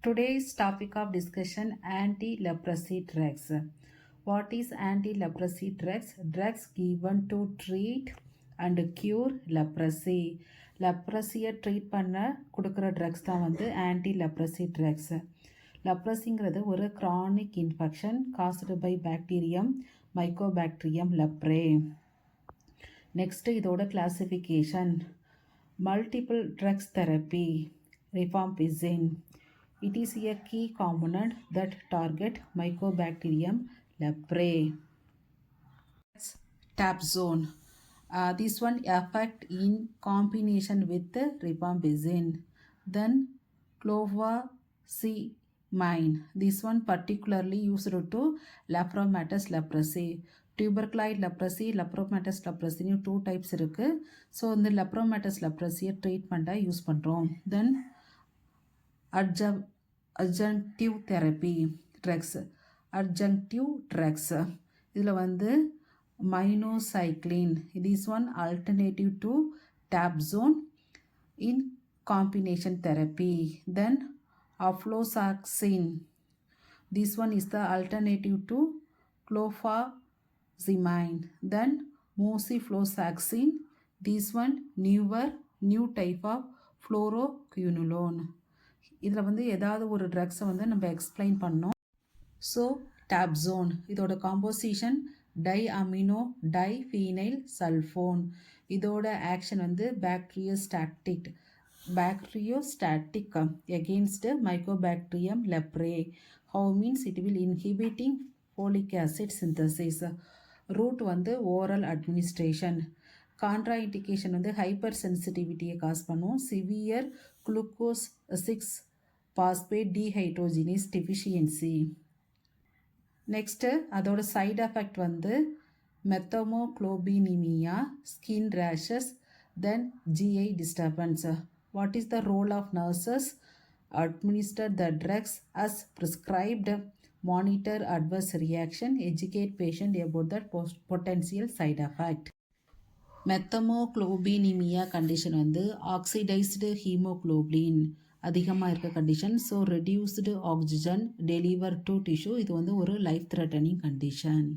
Today's topic of discussion anti-leprosy drugs. What is anti-leprosy drugs? Drugs given to treat and cure leprosy. லெப்ரஸியை treat பண்ண கொடுக்குற drugs தான் வந்து anti leprosy drugs. லெப்ரஸிங்கிறது ஒரு chronic infection caused by bacterium mycobacterium leprae. Next இதோட classification. Multiple drugs therapy rifampicin. It is a key component that target Mycobacterium leprae. Tapzone. This one affect in combination with rifampicin. Then clofazimine. This one particularly used to lepromatous leprosy. Tuberculoid leprosy, lepromatous leprosy two types இருக்கு. So இந்த lepromatous leprosy ட்ரீட்மெண்ட்டாக use பண்ணுறோம். தென் adjunctive therapy drugs. Adjunctive drugs இதில் வந்து minocycline. This one alternative to tapzone in combination therapy. Then aflosaxine. This one is the alternative to clofazimine. Then mosifloxacin. This one new type of fluoroquinolone. இதில் வந்து ஏதாவது ஒரு ட்ரக்ஸை வந்து நம்ம explain பண்ணோம். So dapsone இதோட காம்போசிஷன் டைஅமினோ டைஃபீனைல் சல்ஃபோன். இதோட action வந்து bacteriostatic against mycobacterium leprae. How means it will inhibiting folic acid synthesis. Route வந்து ஓரல் அட்மினிஸ்ட்ரேஷன். கான்ட்ரா இண்டிகேஷன் வந்து ஹைப்பர் சென்சிட்டிவிட்டியை காஸ் பண்ணும். Severe glucose 6 phosphate dehydrogenase deficiency. Next அதோட side effect வந்து methaemoglobinaemia, skin rashes, then GI disturbance. What is the role of nurses? Administer the drugs as prescribed, monitor adverse reaction, educate patient about the potential side effect. Methaemoglobinaemia condition வந்து oxidised haemoglobin அதிகமாக இருக்க condition. So reduced oxygen deliver to tissue. இது வந்து ஒரு life threatening condition.